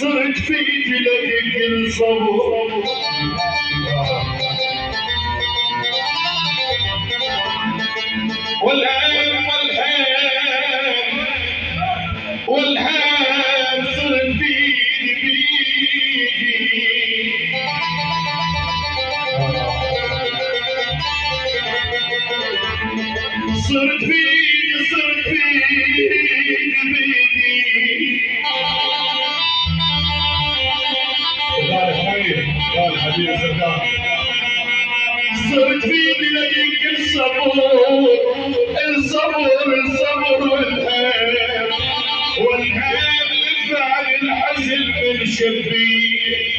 صرت في ايدي لقيت الصبر والهام والهام صرت بيدي صرت بيدي قال حبيبي زكاه صرت بيدي لقيت الصبر والهام والهام لفعل الحزن من شبيه